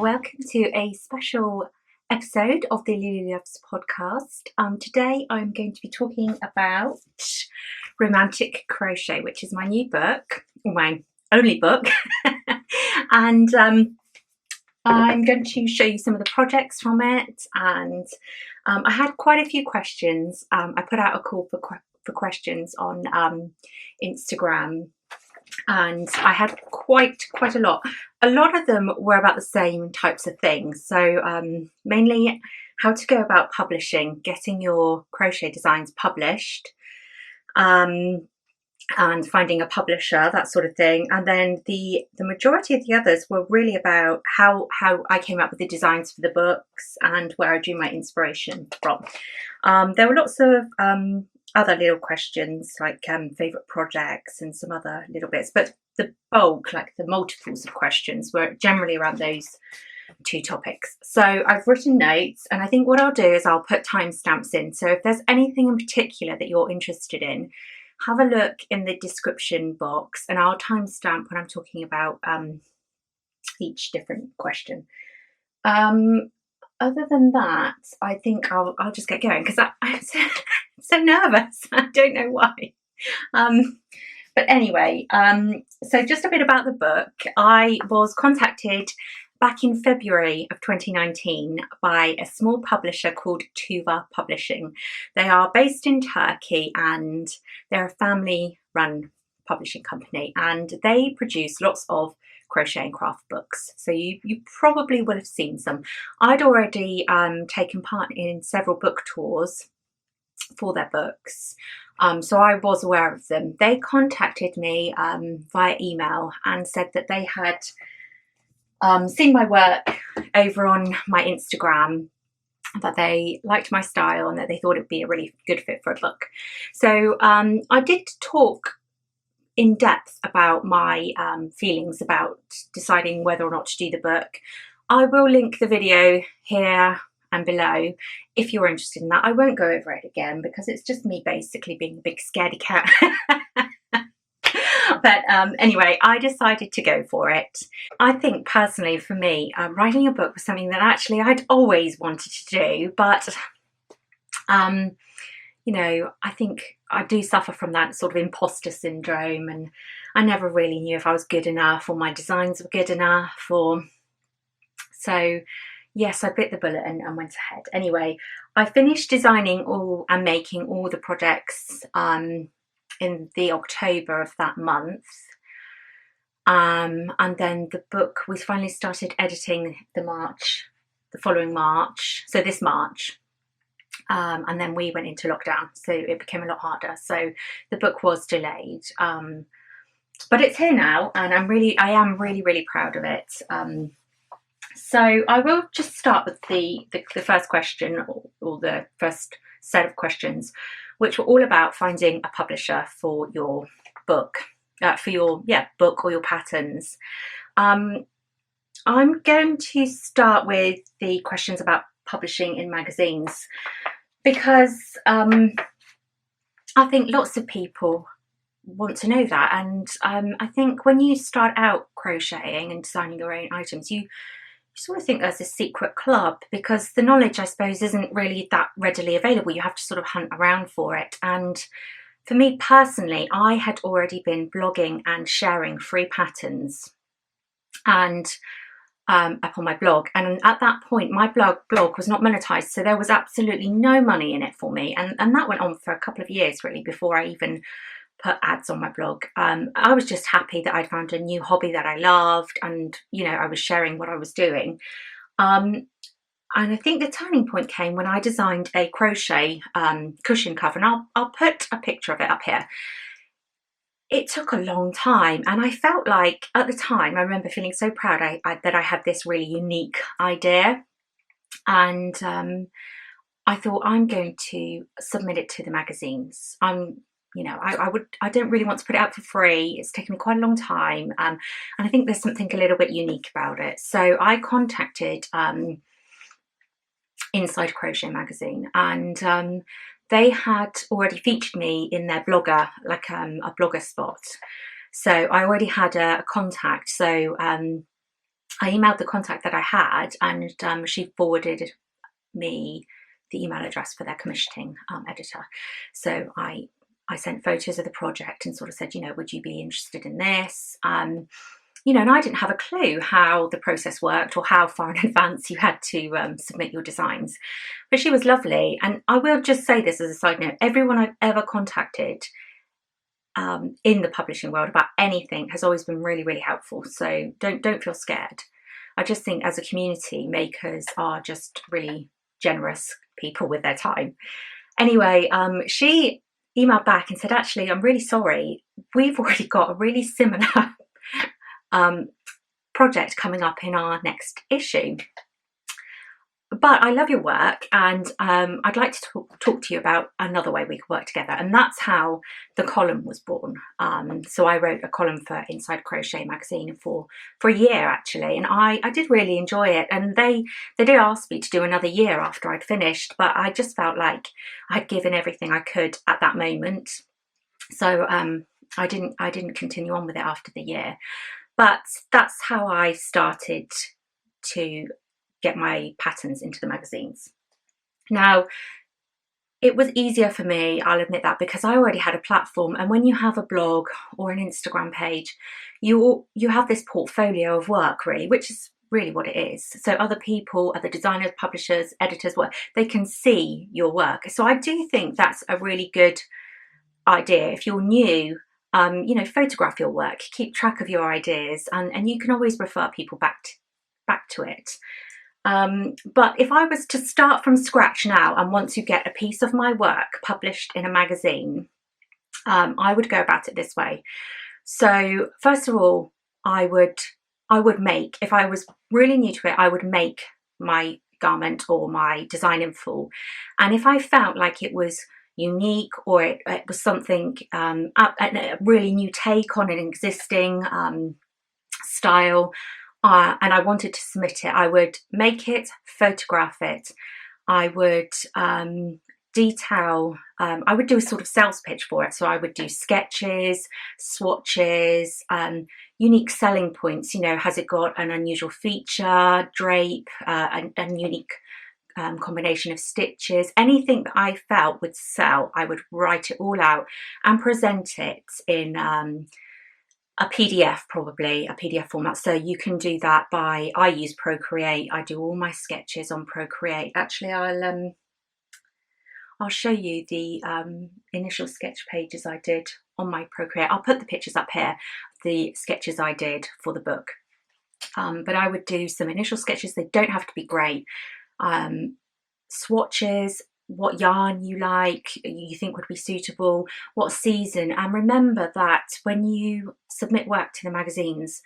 welcome to a special episode of the Lululoves podcast. Today I'm going to be talking about Romantic Crochet, which is my new book, my only book. And I'm going to show you some of the projects from it. And I had quite a few questions. I put out a call for questions on Instagram. And I had quite a lot. A lot of them were about the same types of things. So mainly how to go about publishing, getting your crochet designs published, and finding a publisher, that sort of thing. And then the majority of the others were really about how I came up with the designs for the books and where I drew my inspiration from. There were lots of other little questions like favourite projects and some other little bits, but the bulk, like the multiples of questions, were generally around those two topics. So I've written notes, and I think what I'll do is I'll put timestamps in. So if there's anything in particular that you're interested in, have a look in the description box and I'll timestamp when I'm talking about each different question. Other than that, I think I'll just get going because I'm so nervous. I don't know why. But anyway, so just a bit about the book. I was contacted back in February of 2019 by a small publisher called Tuva Publishing. They are based in Turkey and they're a family-run publishing company, and they produce lots of crochet and craft books. So you probably will have seen some. I'd already taken part in several book tours for their books, so I was aware of them. They contacted me via email and said that they had seen my work over on my Instagram, that they liked my style and that they thought it'd be a really good fit for a book. So I did talk in depth about my feelings about deciding whether or not to do the book. I will link the video here and below if you're interested in that. I won't go over it again because it's just me basically being a big scaredy cat. But anyway, I decided to go for it. I think personally for me, writing a book was something that actually I'd always wanted to do, but you know, I think I do suffer from that sort of imposter syndrome, and I never really knew if I was good enough or my designs were good enough, or so yes, I bit the bullet and went ahead. Anyway, I finished designing all and making all the projects in the October of that month, and then the book, we finally started editing the following March, so this March. And then we went into lockdown, so it became a lot harder. So the book was delayed, but it's here now, and I am really proud of it. So I will just start with the first question, or the first set of questions, which were all about finding a publisher for your book, book or your patterns. I'm going to start with the questions about publishing in magazines, because I think lots of people want to know that. And I think when you start out crocheting and designing your own items, you sort of think there's a secret club, because the knowledge, I suppose, isn't really that readily available. You have to sort of hunt around for it. And for me personally, I had already been blogging and sharing free patterns and up on my blog, and at that point my blog was not monetized, so there was absolutely no money in it for me, and that went on for a couple of years really before I even put ads on my blog. I was just happy that I'd found a new hobby that I loved, and you know, I was sharing what I was doing, and I think the turning point came when I designed a crochet cushion cover, and I'll put a picture of it up here. It took a long time, and I felt like at the time, I remember feeling so proud that I had this really unique idea, and I thought, I'm going to submit it to the magazines. I don't really want to put it out for free. It's taken me quite a long time, and I think there's something a little bit unique about it. So I contacted Inside Crochet magazine, and they had already featured me in their blogger, like a blogger spot. So I already had a contact. So I emailed the contact that I had, and she forwarded me the email address for their commissioning editor. So I sent photos of the project and sort of said, you know, would you be interested in this? You know, and I didn't have a clue how the process worked or how far in advance you had to submit your designs. But she was lovely. And I will just say this as a side note, everyone I've ever contacted in the publishing world about anything has always been really, really helpful. So don't feel scared. I just think as a community, makers are just really generous people with their time. Anyway, she emailed back and said, actually, I'm really sorry. We've already got a really similar project coming up in our next issue. But I love your work, and I'd like to talk to you about another way we could work together. And that's how the column was born. So I wrote a column for Inside Crochet magazine for a year, actually, and I did really enjoy it. And they did ask me to do another year after I'd finished, but I just felt like I'd given everything I could at that moment. So I didn't continue on with it after the year. But that's how I started to get my patterns into the magazines. Now, it was easier for me, I'll admit that, because I already had a platform. And when you have a blog or an Instagram page, you have this portfolio of work, really, which is really what it is. So other people, other designers, publishers, editors, they can see your work. So I do think that's a really good idea. If you're new, you know, photograph your work, keep track of your ideas, and you can always refer people back to it. But if I was to start from scratch now and want to get a piece of my work published in a magazine, I would go about it this way. So first of all, I would make, if I was really new to it, I would make my garment or my design in full. And if I felt like it was unique, or it was something, a really new take on an existing style, and I wanted to submit it, I would make it, photograph it, I would detail, I would do a sort of sales pitch for it. So I would do sketches, swatches, unique selling points. You know, has it got an unusual feature, drape, a unique combination of stitches, anything that I felt would sell, I would write it all out and present it in a PDF, probably a PDF format. So you can do that by, I use Procreate. I do all my sketches on Procreate. Actually, I'll show you the initial sketch pages I did on my Procreate. I'll put the pictures up here, the sketches I did for the book. But I would do some initial sketches. They don't have to be great. Swatches, what yarn you like, you think would be suitable, what season. And remember that when you submit work to the magazines,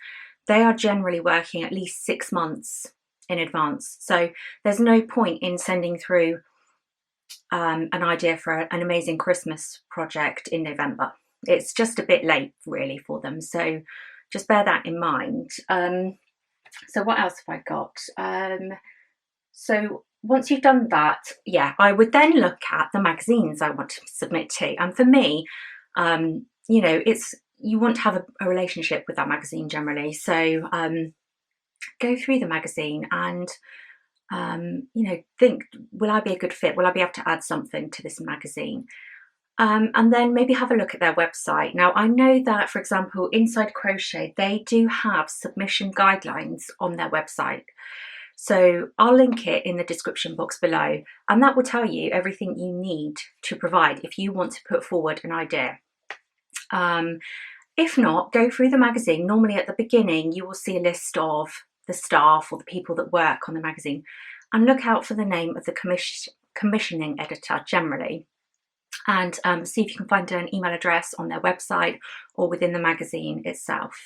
they are generally working at least 6 months in advance. So there's no point in sending through an idea for an amazing Christmas project in November. It's just a bit late, really, for them. So just bear that in mind. So what else have I got? So once you've done that, yeah, I would then look at the magazines I want to submit to. And for me, you know, you want to have a relationship with that magazine generally. So go through the magazine and, you know, think, will I be a good fit? Will I be able to add something to this magazine? And then maybe have a look at their website. Now, I know that, for example, Inside Crochet, they do have submission guidelines on their website. So I'll link it in the description box below, and that will tell you everything you need to provide if you want to put forward an idea. If not, go through the magazine. Normally at the beginning, you will see a list of the staff or the people that work on the magazine, and look out for the name of the commissioning editor generally. And see if you can find an email address on their website or within the magazine itself.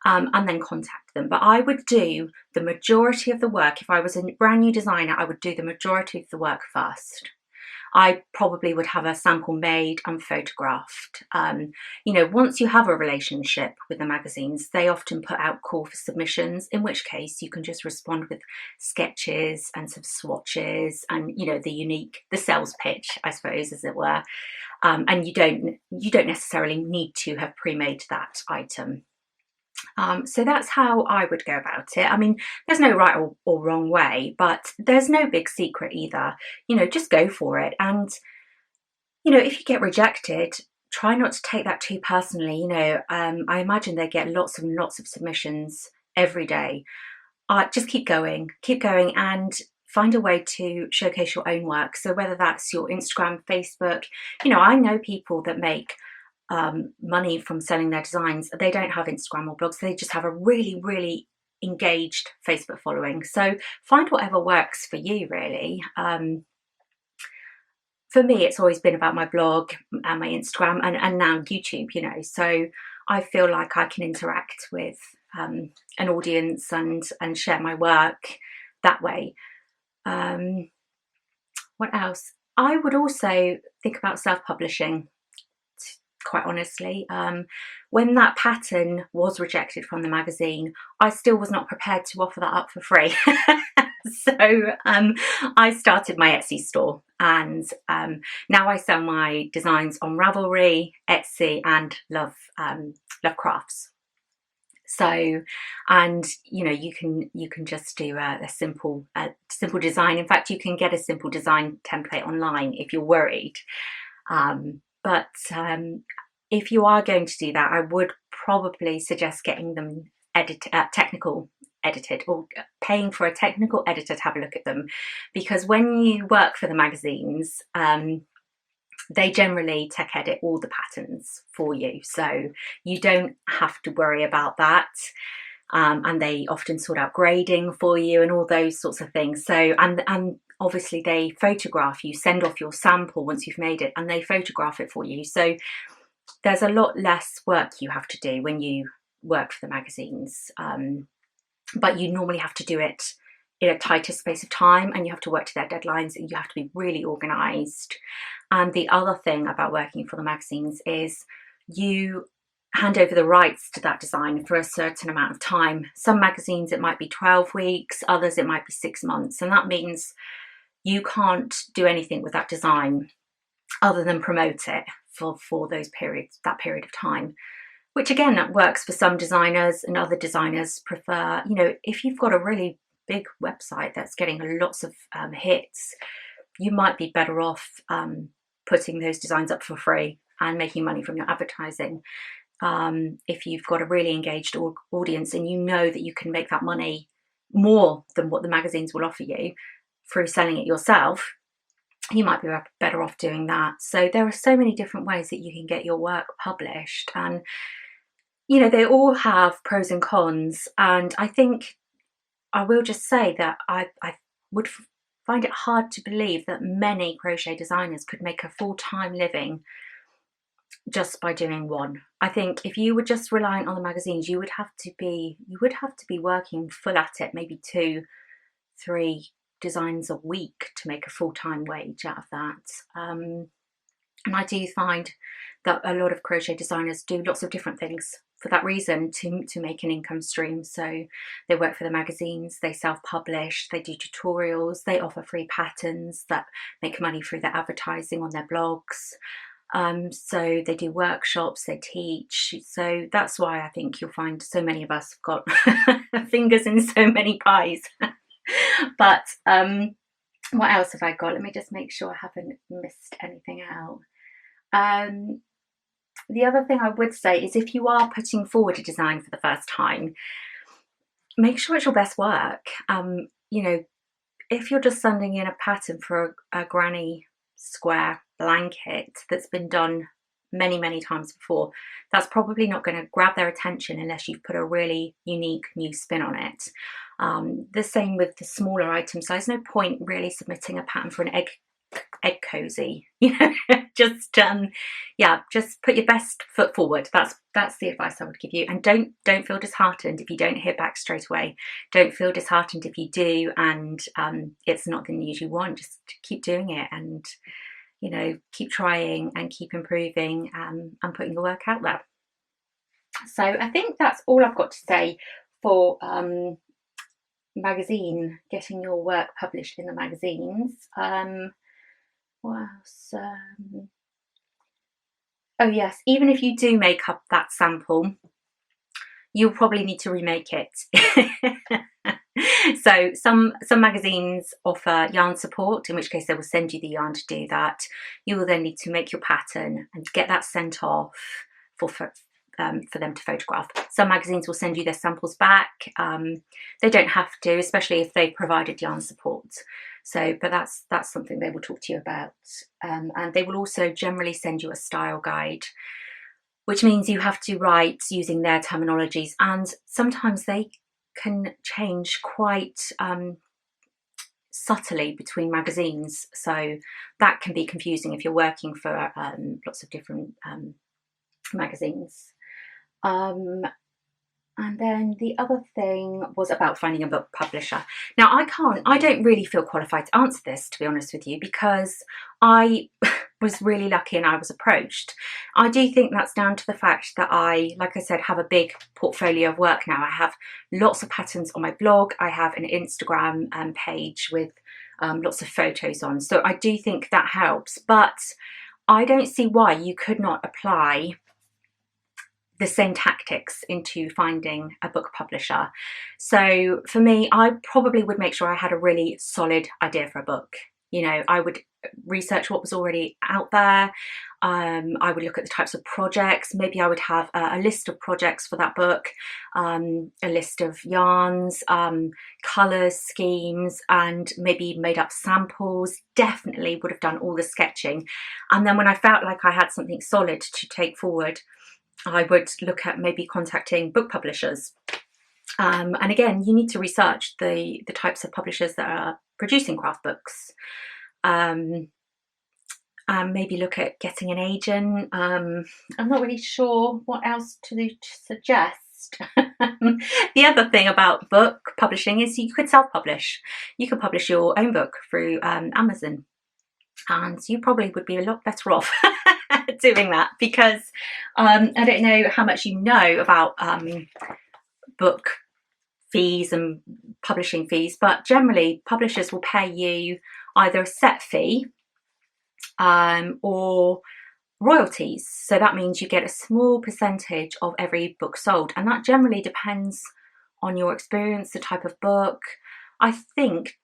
And then contact them. But I would do the majority of the work. If I was a brand new designer, I would do the majority of the work first. I probably would have a sample made and photographed. You know, once you have a relationship with the magazines, they often put out call for submissions, in which case you can just respond with sketches and some swatches and, you know, the sales pitch, I suppose, as it were. And you don't necessarily need to have pre-made that item. So that's how I would go about it. I mean, there's no right or wrong way, but there's no big secret either. You know, just go for it. And, you know, if you get rejected, try not to take that too personally. You know, I imagine they get lots and lots of submissions every day. Just keep going, and find a way to showcase your own work. So whether that's your Instagram, Facebook, you know, I know people that make money from selling their designs. They don't have Instagram or blogs. They just have a really, really engaged Facebook following. So find whatever works for you, really. For me, it's always been about my blog and my Instagram and now YouTube, you know. So I feel like I can interact with an audience and share my work that way. What else? I would also think about self-publishing, quite honestly. When that pattern was rejected from the magazine, I still was not prepared to offer that up for free. So I started my Etsy store, and now I sell my designs on Ravelry, Etsy, and Love Crafts. So, and you know, you can just do a simple design. In fact, you can get a simple design template online if you're worried. But if you are going to do that, I would probably suggest getting them technical edited, or paying for a technical editor to have a look at them, because when you work for the magazines, they generally tech edit all the patterns for you, so you don't have to worry about that. And they often sort out grading for you and all those sorts of things. So and obviously they photograph you, send off your sample once you've made it, and they photograph it for you. So there's a lot less work you have to do when you work for the magazines. But you normally have to do it in a tighter space of time, and you have to work to their deadlines, and you have to be really organised. And the other thing about working for the magazines is you hand over the rights to that design for a certain amount of time. Some magazines it might be 12 weeks, others it might be 6 months, and that means you can't do anything with that design other than promote it for that period of time. Which again, that works for some designers, and other designers prefer, you know, if you've got a really big website that's getting lots of hits, you might be better off putting those designs up for free and making money from your advertising. If you've got a really engaged audience and you know that you can make that money more than what the magazines will offer you through selling it yourself, you might be better off doing that. So there are so many different ways that you can get your work published, and you know, they all have pros and cons. And I think I will just say that I would find it hard to believe that many crochet designers could make a full-time living just by doing one. I think if you were just reliant on the magazines, you would have to be working full at it, maybe 2-3 designs a week to make a full-time wage out of that. And I do find that a lot of crochet designers do lots of different things for that reason, to make an income stream. So they work for the magazines, they self-publish, they do tutorials, they offer free patterns that make money through their advertising on their blogs. So they do workshops, they teach. So that's why I think you'll find so many of us have got fingers in so many pies. But what else have I got? Let me just make sure I haven't missed anything out. The other thing I would say is, if you are putting forward a design for the first time, make sure it's your best work. You know, if you're just sending in a pattern for a granny square blanket that's been done many, many times before, that's probably not going to grab their attention unless you've put a really unique new spin on it. The same with the smaller items. So there's no point really submitting a pattern for an egg cozy, you know. Just just put your best foot forward. That's the advice I would give you. And don't feel disheartened if you don't hear back straight away. Don't feel disheartened if you do and it's not the news you want. Just keep doing it, and you know, keep trying and keep improving and putting the work out there. So I think that's all I've got to say for magazine, getting your work published in the magazines. What else? Oh yes, even if you do make up that sample, you'll probably need to remake it. So some magazines offer yarn support, in which case they will send you the yarn to do that. You will then need to make your pattern and get that sent off for them to photograph. Some magazines will send you their samples back. They don't have to, especially if they provided yarn support. So, but that's something they will talk to you about. And they will also generally send you a style guide, which means you have to write using their terminologies, and sometimes they can change quite subtly between magazines, so that can be confusing if you're working for lots of different magazines. And then the other thing was about finding a book publisher. Now I don't really feel qualified to answer this, to be honest with you, because I was really lucky and I was approached. I do think that's down to the fact that I, like I said, have a big portfolio of work now. I have lots of patterns on my blog. I have an Instagram page with lots of photos on. So I do think that helps, but I don't see why you could not apply the same tactics into finding a book publisher. So for me, I probably would make sure I had a really solid idea for a book. You know, I would research what was already out there. I would look at the types of projects. Maybe I would have a list of projects for that book, a list of yarns, colours, schemes, and maybe made up samples. Definitely would have done all the sketching. And then when I felt like I had something solid to take forward, I would look at maybe contacting book publishers. And again, you need to research the types of publishers that are producing craft books. Maybe look at getting an agent. I'm not really sure what else to suggest. The other thing about book publishing is you could self-publish. You could publish your own book through Amazon, and you probably would be a lot better off doing that, because I don't know how much you know about book fees and publishing fees, but generally publishers will pay you either a set fee or royalties. So that means you get a small percentage of every book sold, and that generally depends on your experience, the type of book. I think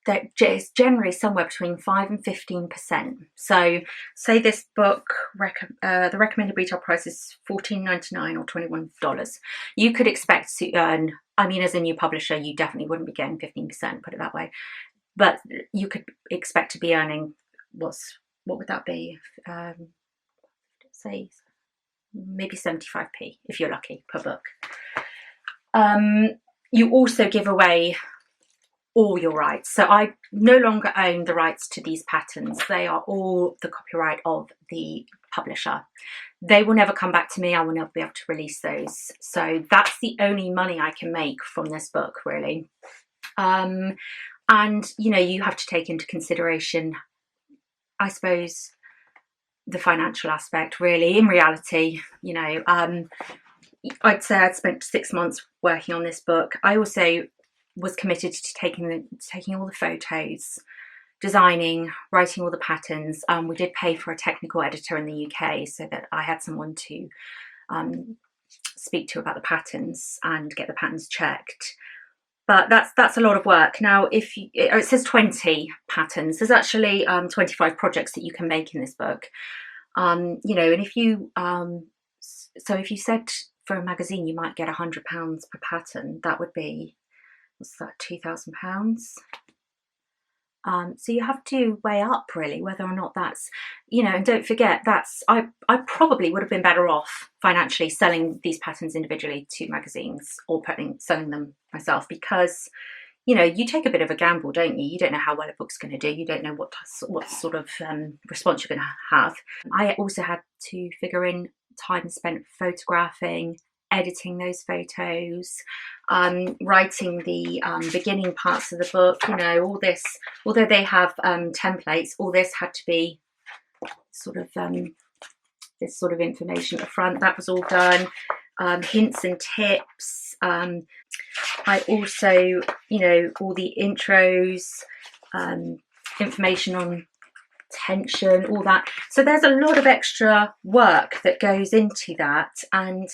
that it's generally somewhere between 5 and 15%. So say this book, the recommended retail price is $14.99 or $21. You could expect to earn, I mean, as a new publisher, you definitely wouldn't be getting 15%, put it that way. But you could expect to be earning, what would that be? Say maybe 75p if you're lucky per book. You also give away all your rights. So I no longer own the rights to these patterns. They are all the copyright of the publisher. They will never come back to me. I will never be able to release those. So that's the only money I can make from this book, really. And, you know, you have to take into consideration, I suppose, the financial aspect, really. In reality, you know, I'd say I'd spent 6 months working on this book. I also was committed to taking all the photos, designing, writing all the patterns. We did pay for a technical editor in the UK so that I had someone to speak to about the patterns and get the patterns checked. But that's a lot of work. Now, if it says 20 patterns, there's actually 25 projects that you can make in this book. You know, and if you so if you said for a magazine you might get £100 per pattern, that would be, what's that, £2,000. So you have to weigh up really whether or not that's, you know, and don't forget that's, I probably would have been better off financially selling these patterns individually to magazines or selling them myself, because, you know, you take a bit of a gamble, don't you? You don't know how well a book's going to do. You don't know what sort of response you're going to have. I also had to figure in time spent photographing, editing those photos, writing the beginning parts of the book, you know, all this, although they have templates, all this had to be sort of this sort of information at the front. That was all done. Hints and tips. I also, you know, all the intros, information on tension, all that. So there's a lot of extra work that goes into that, and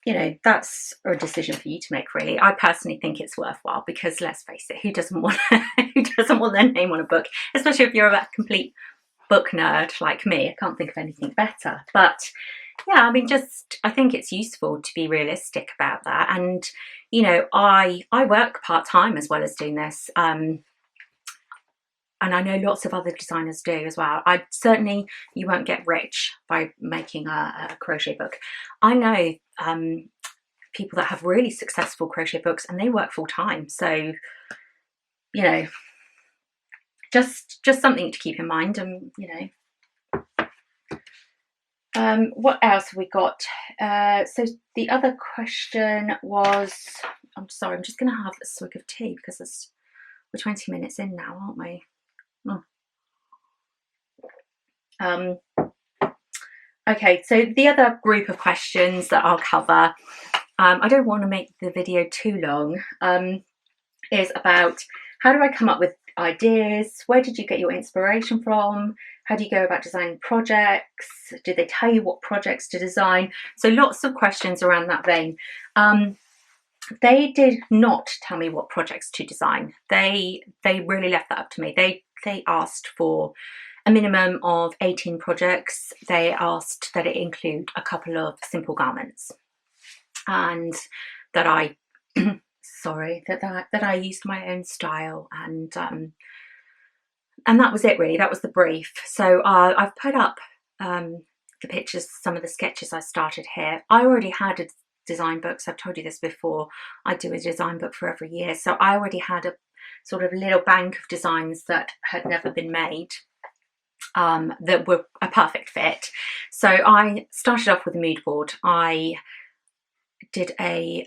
you know, that's a decision for you to make, really. I personally think it's worthwhile because, let's face it, who doesn't want who doesn't want their name on a book, especially if you're a complete book nerd like me. I can't think of anything better. But yeah, I mean, just I think it's useful to be realistic about that. And you know, I work part-time as well as doing this. And I know lots of other designers do as well. I certainly, you won't get rich by making a crochet book. I know people that have really successful crochet books and they work full time. So, you know, just something to keep in mind. And you know, what else have we got? So the other question was, I'm sorry, I'm just going to have a swig of tea because we're 20 minutes in now, aren't we? Okay, so the other group of questions that I'll cover, I don't want to make the video too long, is about how do I come up with ideas? Where did you get your inspiration from? How do you go about designing projects? Did they tell you what projects to design? So lots of questions around that vein. They did not tell me what projects to design. They really left that up to me. They asked for a minimum of 18 projects. They asked that it include a couple of simple garments, and that I sorry, that I used my own style, and that was it really. That was the brief. So I've put up the pictures, some of the sketches I started here. I already had a design books. I've told you this before. I do a design book for every year, so I already had a sort of little bank of designs that had never been made, that were a perfect fit. So I started off with a mood board. I did a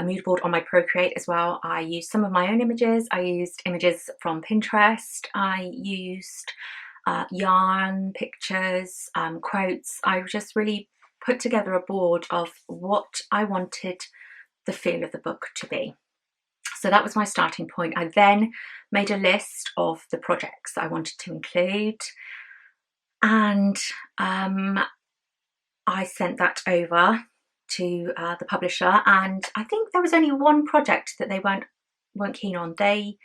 mood board on my Procreate as well. I used some of my own images. I used images from Pinterest. I used yarn pictures, quotes. I just really put together a board of what I wanted the feel of the book to be. So that was my starting point. I then made a list of the projects I wanted to include, and I sent that over to the publisher, and I think there was only one project that they weren't keen on. I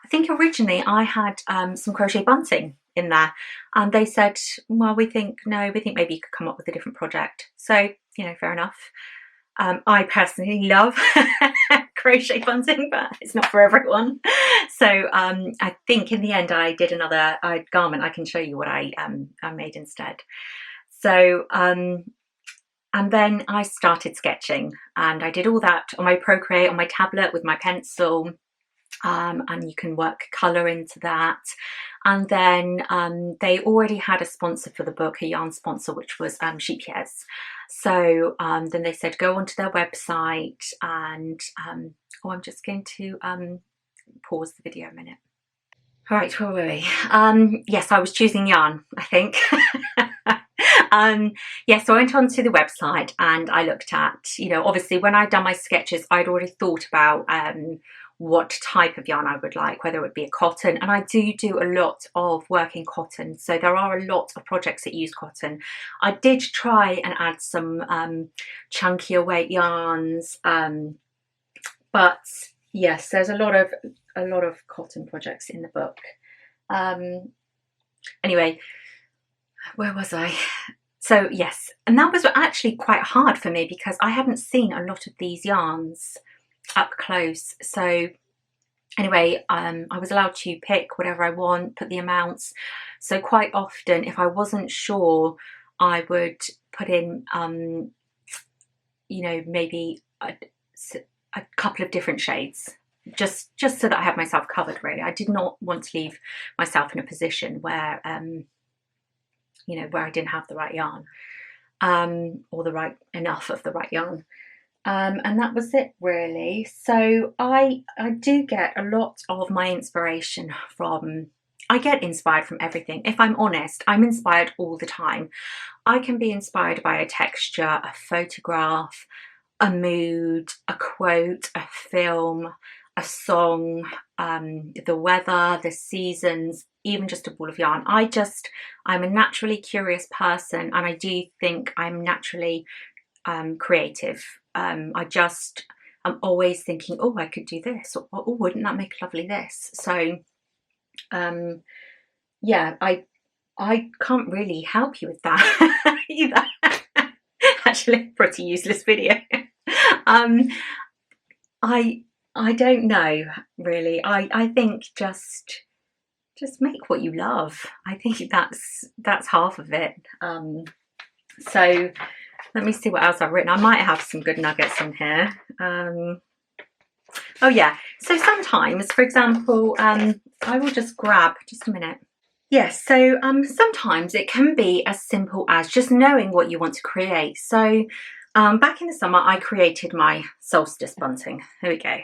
think originally I had some crochet bunting in there, and they said, well, we think maybe you could come up with a different project. So, you know, fair enough. I personally love crochet bunting, but it's not for everyone. So I think in the end I did another garment. I can show you what I made instead. So and then I started sketching, and I did all that on my Procreate, on my tablet with my pencil, and you can work colour into that. And then they already had a sponsor for the book, a yarn sponsor, which was Sheep Years. So then they said go onto their website, and I'm just going to pause the video a minute. All right, where were we? Yes, I was choosing yarn, I think. Yeah, so I went onto the website and I looked at, you know, obviously when I'd done my sketches, I'd already thought about what type of yarn I would like, whether it would be a cotton, and I do a lot of work in cotton, so there are a lot of projects that use cotton. I did try and add some chunkier weight yarns, but yes, there's a lot of cotton projects in the book. Anyway, where was I? So yes, and that was actually quite hard for me because I hadn't seen a lot of these yarns up close. So anyway, I was allowed to pick whatever I want, put the amounts. So quite often, if I wasn't sure, I would put in, you know, maybe a couple of different shades, just so that I had myself covered. Really, I did not want to leave myself in a position where you know, where I didn't have the right yarn, or enough of the right yarn. And that was it really. So I do get a lot of my inspiration from, I get inspired from everything. If I'm honest, I'm inspired all the time. I can be inspired by a texture, a photograph, a mood, a quote, a film, a song, the weather, the seasons, even just a ball of yarn. I'm a naturally curious person, and I do think I'm naturally creative. I'm always thinking, oh, I could do this, or oh, wouldn't that make a lovely this? So yeah, I can't really help you with that either. Actually, pretty useless video. I don't know really. I think just make what you love. I think that's half of it. So let me see what else I've written. I might have some good nuggets in here. Oh yeah, so sometimes, for example, I will just grab, just a minute. Yes, so sometimes it can be as simple as just knowing what you want to create. So back in the summer, I created my solstice bunting. Here we go.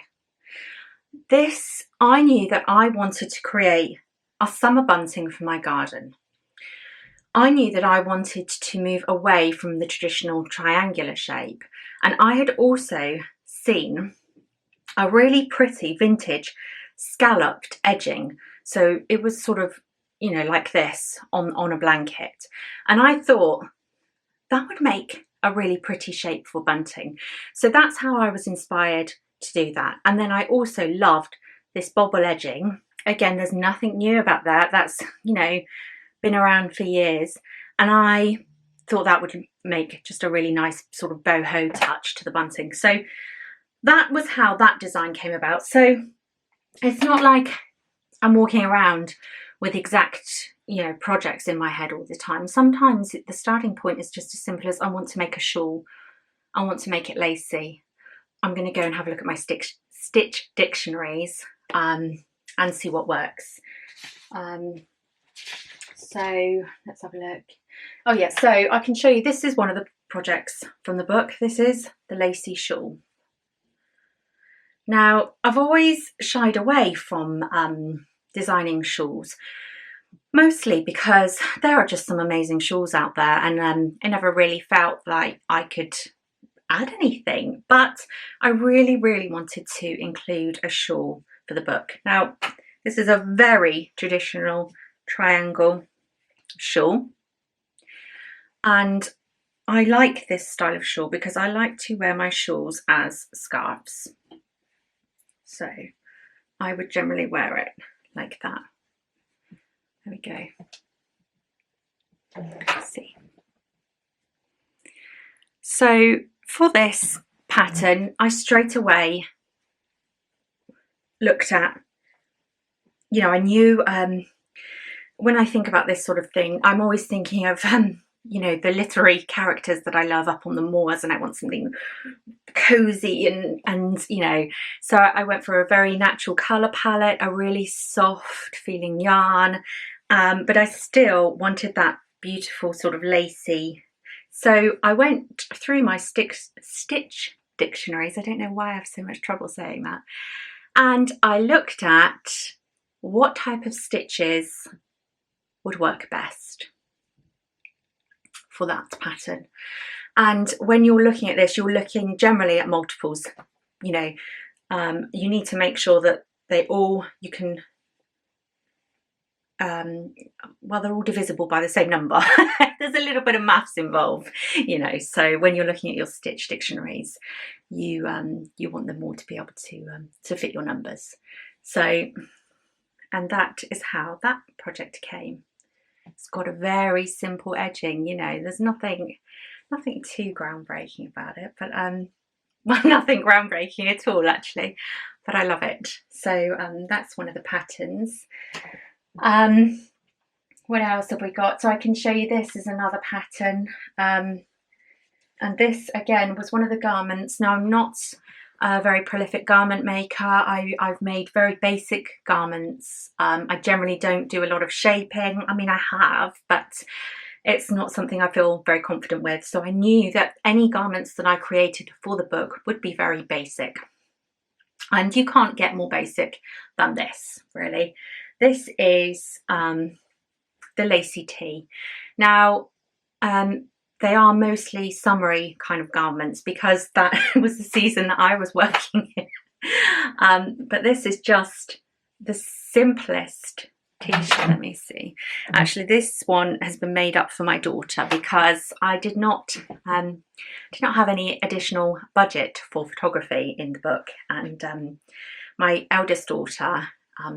This, I knew that I wanted to create a summer bunting for my garden. I knew that I wanted to move away from the traditional triangular shape, and I had also seen a really pretty vintage scalloped edging. So it was sort of, you know, like this on a blanket, and I thought that would make a really pretty shape for bunting. So that's how I was inspired to do that. And then I also loved this bobble edging. Again, there's nothing new about that. That's, you know, been around for years, and I thought that would make just a really nice sort of boho touch to the bunting. So that was how that design came about. So it's not like I'm walking around with exact, you know, projects in my head all the time. Sometimes the starting point is just as simple as I want to make a shawl, I want to make it lacy. I'm going to go and have a look at my stitch dictionaries and see what works. So let's have a look. Oh yeah, so I can show you, this is one of the projects from the book. This is the lacy shawl. Now, I've always shied away from designing shawls, mostly because there are just some amazing shawls out there, and I never really felt like I could add anything, but I really wanted to include a shawl for the book. Now, this is a very traditional triangle shawl, and I like this style of shawl because I like to wear my shawls as scarves. So I would generally wear it like that. There we go. Let's see. So for this pattern, I straight away looked at, you know, I knew when I think about this sort of thing, I'm always thinking of, you know, the literary characters that I love up on the moors, and I want something cozy and you know, so I went for a very natural colour palette, a really soft feeling yarn, but I still wanted that beautiful sort of lacy. So I went through my stitch dictionaries. I don't know why I have so much trouble saying that. And I looked at what type of stitches would work best for that pattern. And when you're looking at this, you're looking generally at multiples. You know, you need to make sure that they all, you can, well, they're all divisible by the same number. There's a little bit of maths involved, you know, so when you're looking at your stitch dictionaries, you want them all to be able to fit your numbers. So, and that is how that project came. It's got a very simple edging, you know, there's nothing too groundbreaking about it, but well, nothing groundbreaking at all actually, but I love it. So that's one of the patterns. What else have we got? So I can show you, this is another pattern, and this again was one of the garments. Now, I'm not a very prolific garment maker. I've made very basic garments. I generally don't do a lot of shaping. I mean, I have, but it's not something I feel very confident with. So I knew that any garments that I created for the book would be very basic. And you can't get more basic than this, really. This is the lacy tee. Now, they are mostly summery kind of garments because that was the season that I was working in. But this is just the simplest t-shirt, let me see. Actually, this one has been made up for my daughter because I did not have any additional budget for photography in the book, and my eldest daughter,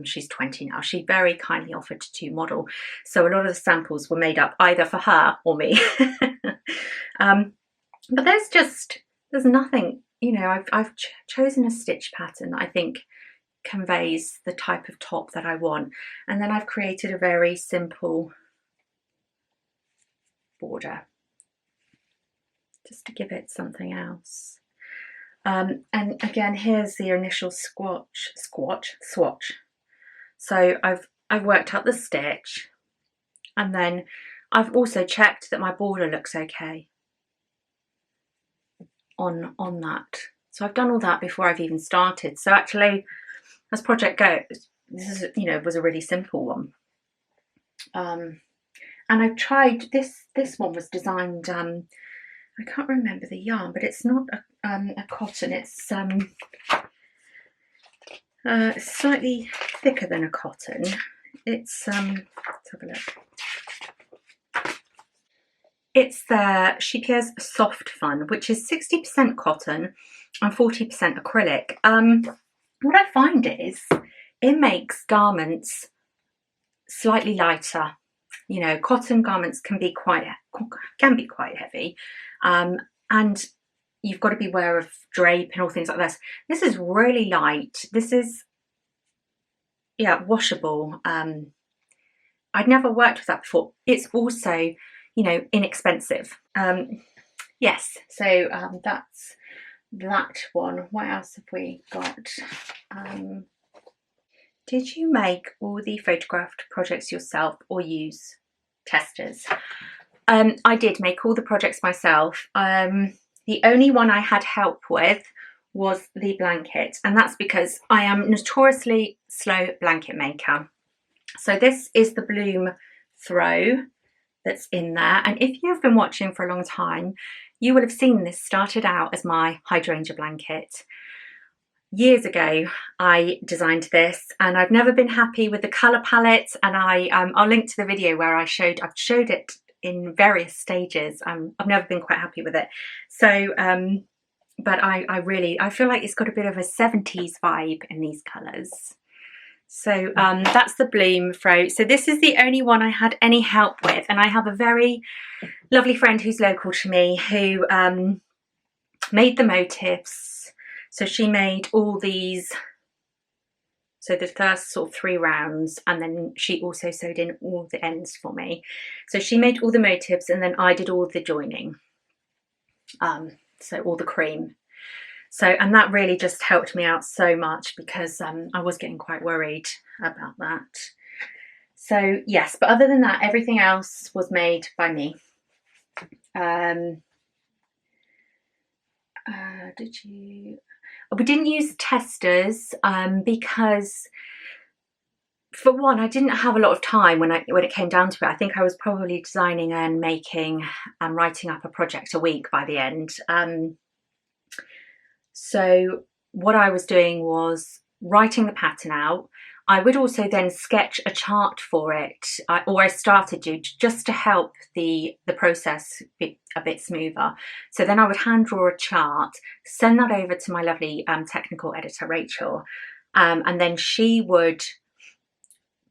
she's 20 now, she very kindly offered to model, so a lot of the samples were made up either for her or me. But there's nothing, you know, I've chosen a stitch pattern that I think conveys the type of top that I want, and then I've created a very simple border just to give it something else. And again, here's the initial swatch. So I've worked up the stitch, and then I've also checked that my border looks okay on that. So I've done all that before I've even started. So actually, as project goes, this is, you know, was a really simple one. And I've tried this. This one was designed. I can't remember the yarn, but it's not a cotton. It's slightly thicker than a cotton. It's let's have a look. It's the Shipier's Soft Fun, which is 60% cotton and 40% acrylic. What I find is it makes garments slightly lighter. You know, cotton garments can be quite heavy, and you've got to be aware of drape and all things like this. This is really light. This is, yeah, washable. I'd never worked with that before. It's also, you know, inexpensive. Yes, so that's that one. What else have we got? Did you make all the photographed projects yourself or use testers? I did make all the projects myself. The only one I had help with was the blanket, and that's because I am notoriously slow blanket maker. So this is the Bloom Throw that's in there, and if you've been watching for a long time, you will have seen this started out as my hydrangea blanket. Years ago I designed this, and I've never been happy with the colour palette, and I'll link to the video where I've showed it in various stages. I've never been quite happy with it. So but I feel like it's got a bit of a 70s vibe in these colours. So that's the Bloom Throw. So this is the only one I had any help with, and I have a very lovely friend who's local to me who made the motifs. So she made all these, so the first sort of 3 rounds, and then she also sewed in all the ends for me. So she made all the motifs, and then I did all the joining, so all the cream. So, and that really just helped me out so much, because I was getting quite worried about that. So yes, but other than that, everything else was made by me. We didn't use testers because, for one, I didn't have a lot of time when it came down to it. I think I was probably designing and making and writing up a project a week by the end. So what I was doing was writing the pattern out. I would also then sketch a chart for it, or I started to, just to help the process be a bit smoother. So then I would hand draw a chart, send that over to my lovely technical editor, Rachel, and then she would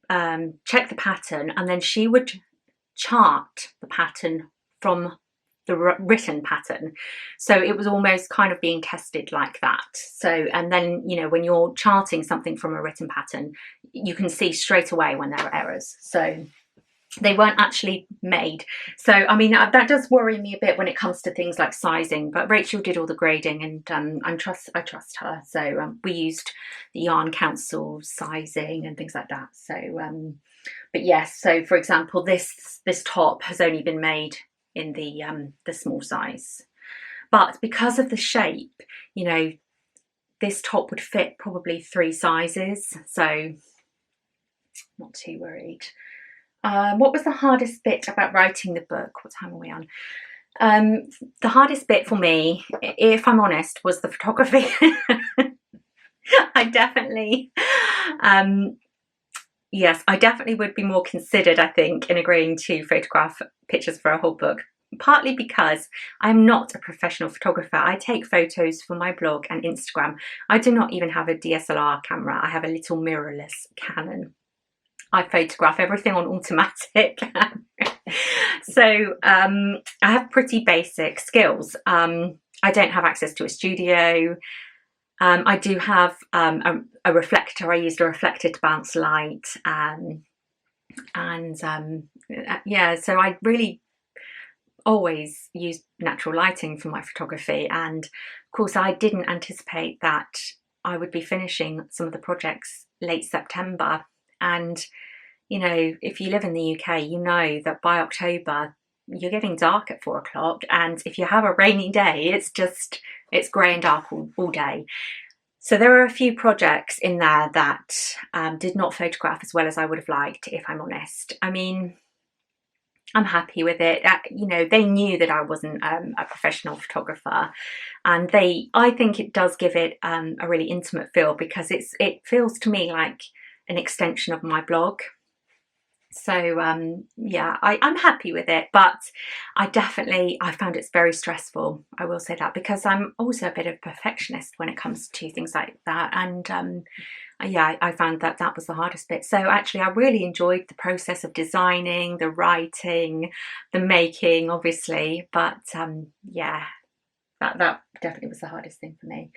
check the pattern, and then she would chart the pattern from the written pattern. So it was almost kind of being tested like that. So, and then, you know, when you're charting something from a written pattern, you can see straight away when there are errors. So they weren't actually made. So, I mean, that does worry me a bit when it comes to things like sizing, but Rachel did all the grading, and I trust her. So we used the Yarn Council sizing and things like that. So, but yes, so for example, this top has only been made in the small size, but because of the shape, you know, this top would fit probably 3 sizes, so not too worried. What was the hardest bit about writing the book? What time are we on? The hardest bit for me, if I'm honest, was the photography. I definitely yes, I definitely would be more considered, I think, in agreeing to photograph pictures for a whole book. Partly because I'm not a professional photographer. I take photos for my blog and Instagram. I do not even have a DSLR camera. I have a little mirrorless Canon. I photograph everything on automatic. So I have pretty basic skills. I don't have access to a studio. I do have a reflector. I used a reflector to bounce light. Yeah, so I really always use natural lighting for my photography. And of course, I didn't anticipate that I would be finishing some of the projects late September. And, you know, if you live in the UK, you know that by October, you're getting dark at 4 o'clock. And if you have a rainy day, it's grey and dark all day. So there are a few projects in there that did not photograph as well as I would have liked, if I'm honest. I mean, I'm happy with it. You know, they knew that I wasn't a professional photographer, and I think it does give it a really intimate feel, because it feels to me like an extension of my blog. So yeah, I'm happy with it, but I found it's very stressful. I will say that, because I'm also a bit of a perfectionist when it comes to things like that. And yeah, I found that was the hardest bit. So actually, I really enjoyed the process of designing, the writing, the making, obviously. But yeah, that definitely was the hardest thing for me.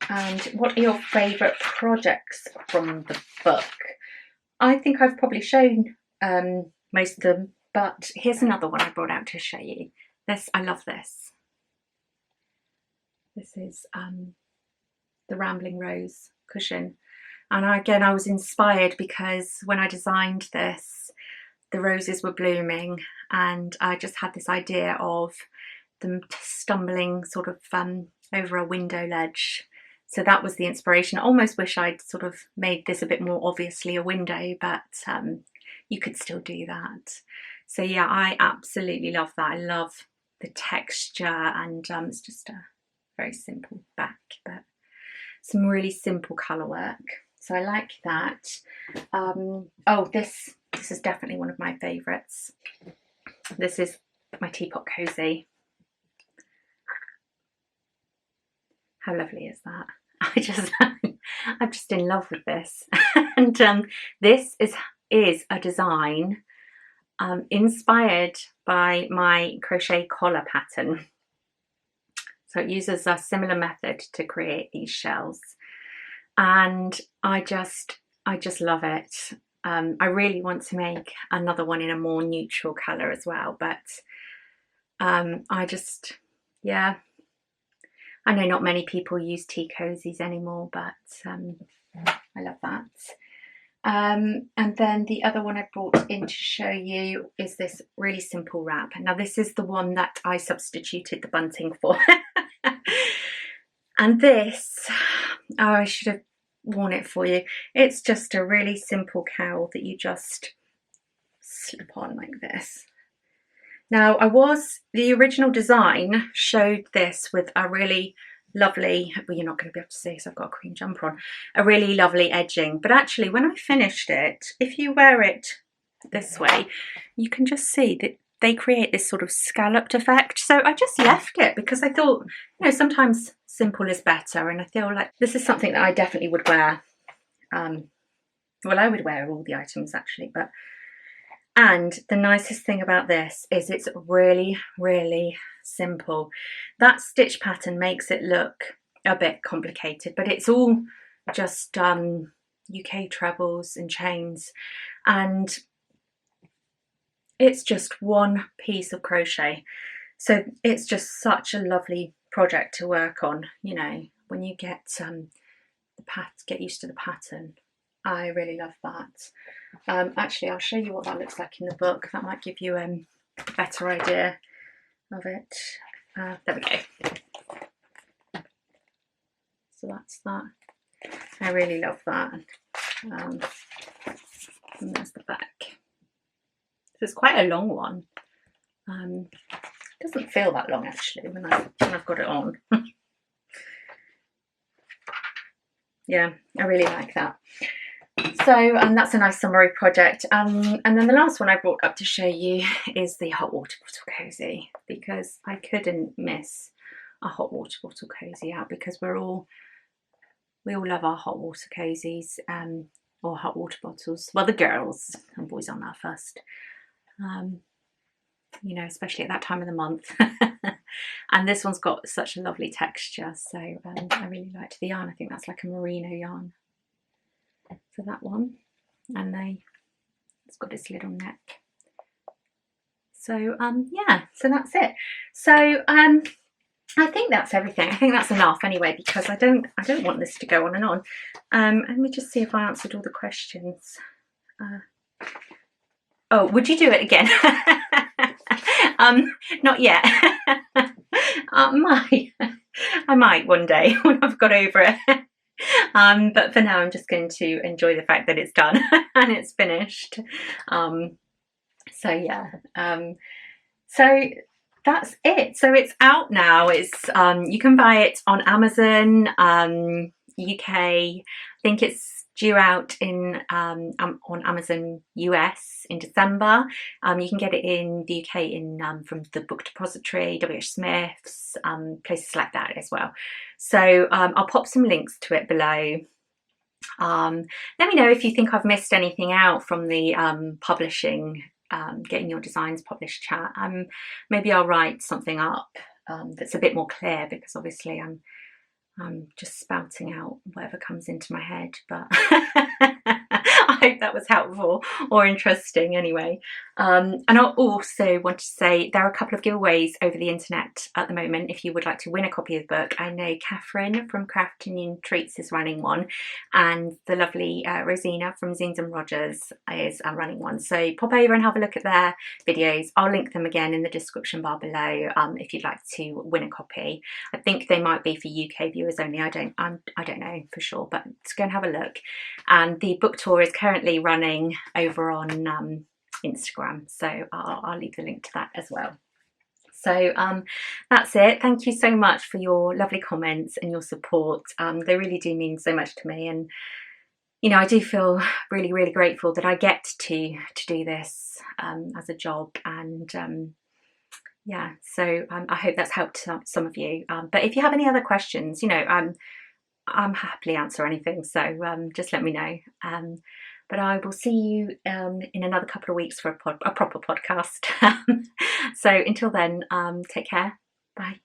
And what are your favourite projects from the book? I think I've probably shown most of them, but here's another one I brought out to show you. I love this. This is the Rambling Rose cushion. And again, I was inspired because when I designed this, the roses were blooming, and I just had this idea of them stumbling sort of over a window ledge. So that was the inspiration. I almost wish I'd sort of made this a bit more obviously a window, but you could still do that. So yeah, I absolutely love that. I love the texture, and it's just a very simple back, but some really simple colour work. So I like that. Oh, this is definitely one of my favourites. This is my teapot cozy. How lovely is that? I'm just in love with this. And this is a design inspired by my crochet collar pattern. So it uses a similar method to create these shells, and I just love it. I really want to make another one in a more neutral colour as well, but yeah. I know not many people use tea cozies anymore, but I love that. And then the other one I brought in to show you is this really simple wrap. Now this is the one that I substituted the bunting for. And this, oh, I should have worn it for you. It's just a really simple cowl that you just slip on like this. Now the original design showed this with a really lovely, well, you're not going to be able to see because I've got a cream jumper on, a really lovely edging. But actually when I finished it, if you wear it this way, you can just see that they create this sort of scalloped effect. So I just left it because I thought, you know, sometimes simple is better. And I feel like this is something that I definitely would wear. Well, I would wear all the items actually, but and the nicest thing about this is it's really, really simple. That stitch pattern makes it look a bit complicated, but it's all just UK trebles and chains, and it's just one piece of crochet. So it's just such a lovely project to work on, you know, when you get get used to the pattern. I really love that. Actually, I'll show you what that looks like in the book. That might give you a better idea of it. There we go. So that's that. I really love that. And there's the back. So it's quite a long one. It doesn't feel that long actually when I've got it on. yeah, I really like that. So that's a nice summary project. And then the last one I brought up to show you is the hot water bottle cozy, because I couldn't miss a hot water bottle cozy out, because we all love our hot water cozies, or hot water bottles. Well, the girls and boys on that first, you know, especially at that time of the month. And this one's got such a lovely texture, so I really liked the yarn. I think that's like a merino yarn for that one, and it's got this little neck. So yeah, so that's it. So I think that's everything. I think that's enough anyway, because I don't want this to go on and on. Let me just see if I answered all the questions. Oh, would you do it again? Not yet. I might one day when I've got over it. But for now, I'm just going to enjoy the fact that it's done and it's finished. So yeah. So that's it. So it's out now. It's you can buy it on Amazon, UK. I think it's due out in on Amazon US in December. You can get it in the UK in from the Book Depository, WH Smith's, places like that as well. So I'll pop some links to it below. Let me know if you think I've missed anything out from the publishing, getting your designs published chat. Maybe I'll write something up that's a bit more clear, because obviously I'm just spouting out whatever comes into my head, but I hope that was helpful or interesting anyway. And I also want to say there are a couple of giveaways over the internet at the moment if you would like to win a copy of the book. I know Catherine from Crafting Treats is running one, and the lovely Rosina from Zines and Rogers is running one. So pop over and have a look at their videos. I'll link them again in the description bar below if you'd like to win a copy. I think they might be for UK viewers only. I don't know for sure, but let's go and have a look. And the book tour is currently running over on Instagram, so I'll leave the link to that as well. So that's it. Thank you so much for your lovely comments and your support. They really do mean so much to me, and you know, I do feel really, really grateful that I get to do this as a job. And yeah, so I hope that's helped some of you. But if you have any other questions, you know, I'm happily answer anything, so just let me know. But I will see you in another couple of weeks for a proper podcast. So until then, take care. Bye.